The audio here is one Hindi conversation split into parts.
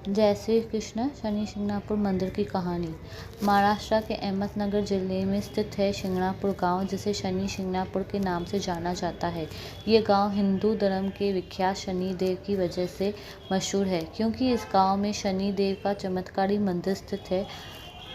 जय श्री कृष्ण। शनि शिंगणापुर मंदिर की कहानी। महाराष्ट्र के अहमदनगर जिले में स्थित है शिंगणापुर गांव, जिसे शनि शिंगणापुर के नाम से जाना जाता है। ये गांव हिंदू धर्म के विख्यात शनि देव की वजह से मशहूर है, क्योंकि इस गांव में शनि देव का चमत्कारी मंदिर स्थित है।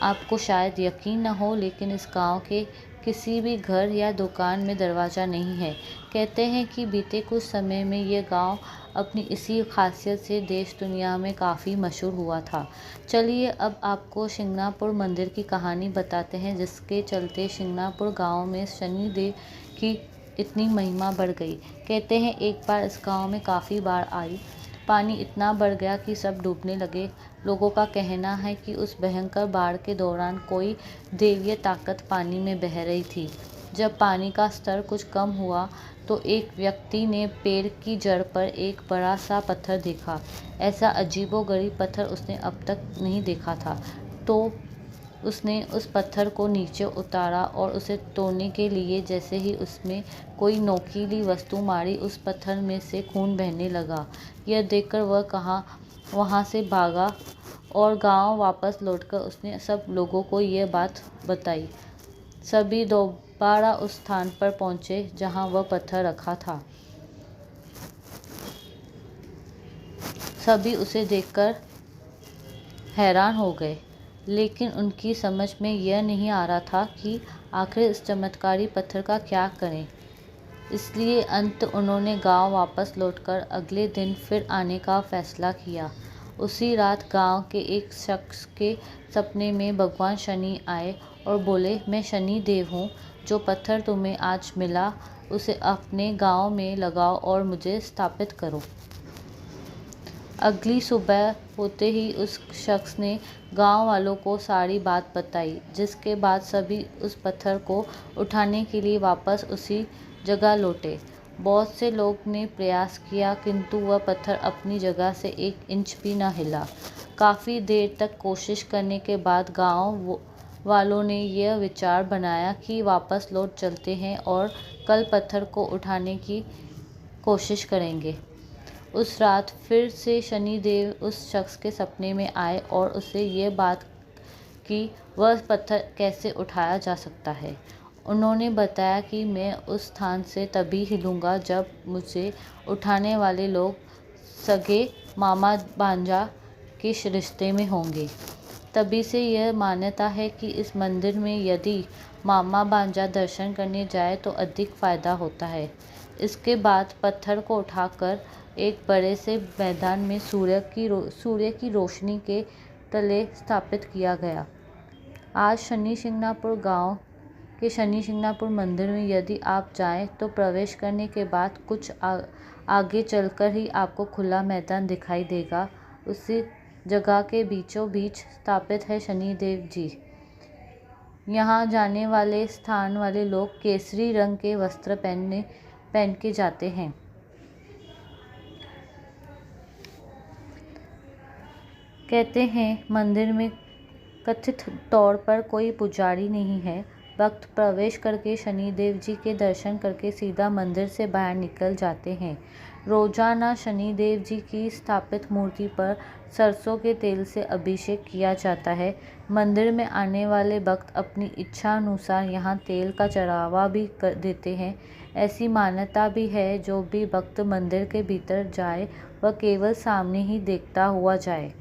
आपको शायद यकीन न हो, लेकिन इस गांव के किसी भी घर या दुकान में दरवाज़ा नहीं है। कहते हैं कि बीते कुछ समय में ये गांव अपनी इसी खासियत से देश दुनिया में काफ़ी मशहूर हुआ था। चलिए अब आपको शिंगणापुर मंदिर की कहानी बताते हैं, जिसके चलते शिंगणापुर गांव में शनि देव की इतनी महिमा बढ़ गई। कहते हैं एक बार इस गांव में काफ़ी बाढ़ आई। पानी इतना बढ़ गया कि सब डूबने लगे। लोगों का कहना है कि उस भयंकर बाढ़ के दौरान कोई दैवीय ताकत पानी में बह रही थी। जब पानी का स्तर कुछ कम हुआ तो एक व्यक्ति ने पेड़ की जड़ पर एक बड़ा सा पत्थर देखा। ऐसा अजीबोगरीब पत्थर उसने अब तक नहीं देखा था। तो उसने उस पत्थर को नीचे उतारा और उसे तोड़ने के लिए जैसे ही उसमें कोई नोकीली वस्तु मारी, उस पत्थर में से खून बहने लगा। यह देखकर वह वहाँ से भागा और गांव वापस लौटकर उसने सब लोगों को यह बात बताई। सभी दोबारा उस स्थान पर पहुंचे जहां वह पत्थर रखा था। सभी उसे देखकर हैरान हो गए, लेकिन उनकी समझ में यह नहीं आ रहा था कि आखिर इस चमत्कारी पत्थर का क्या करें। इसलिए उन्होंने गांव वापस लौटकर अगले दिन फिर आने का फैसला किया। उसी रात गांव के एक शख्स के सपने में भगवान शनि आए और बोले, मैं शनि देव हूँ। जो पत्थर तुम्हें आज मिला उसे अपने गांव में लगाओ और मुझे स्थापित करो। अगली सुबह होते ही उस शख्स ने गांव वालों को सारी बात बताई, जिसके बाद सभी उस पत्थर को उठाने के लिए वापस उसी जगह लौटे। बहुत से लोग ने प्रयास किया, किंतु वह पत्थर अपनी जगह से 1 इंच भी न हिला। काफ़ी देर तक कोशिश करने के बाद गांव वालों ने यह विचार बनाया कि वापस लौट चलते हैं और कल पत्थर को उठाने की कोशिश करेंगे। उस रात फिर से शनि देव उस शख्स के सपने में आए और उसे ये बात कि वह पत्थर कैसे उठाया जा सकता है। उन्होंने बताया कि मैं उस स्थान से तभी हिलूंगा जब मुझे उठाने वाले लोग सगे मामा भांजा के रिश्ते में होंगे। तभी से यह मान्यता है कि इस मंदिर में यदि मामा भांजा दर्शन करने जाए तो अधिक फ़ायदा होता है। इसके बाद पत्थर को उठाकर एक बड़े से मैदान में सूर्य की रोशनी के तले स्थापित किया गया। आज शनि शिंगणापुर गांव के शनि शिंगणापुर मंदिर में यदि आप जाएं तो प्रवेश करने के बाद कुछ आगे चलकर ही आपको खुला मैदान दिखाई देगा। उसी जगह के बीचों बीच स्थापित है शनि देव जी। यहाँ जाने वाले स्थान वाले लोग केसरी रंग के वस्त्र पहन के जाते हैं। कहते हैं मंदिर में कथित तौर पर कोई पुजारी नहीं है। भक्त प्रवेश करके शनि देव जी के दर्शन करके सीधा मंदिर से बाहर निकल जाते हैं। रोजाना शनि देव जी की स्थापित मूर्ति पर सरसों के तेल से अभिषेक किया जाता है। मंदिर में आने वाले भक्त अपनी इच्छा अनुसार यहाँ तेल का चढ़ावा भी कर देते हैं। ऐसी मान्यता भी है, जो भी भक्त मंदिर के भीतर जाए वह केवल सामने ही देखता हुआ जाए।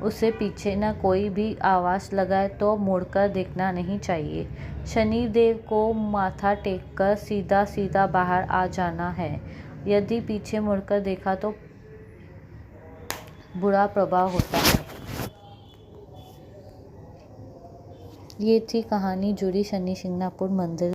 उसे पीछे न कोई भी आवाज़ लगाए तो मुड़कर देखना नहीं चाहिए। शनि देव को माथा टेककर सीधा सीधा बाहर आ जाना है। यदि पीछे मुड़कर देखा तो बुरा प्रभाव होता है। ये थी कहानी जुड़ी शनि शिंगणापुर मंदिर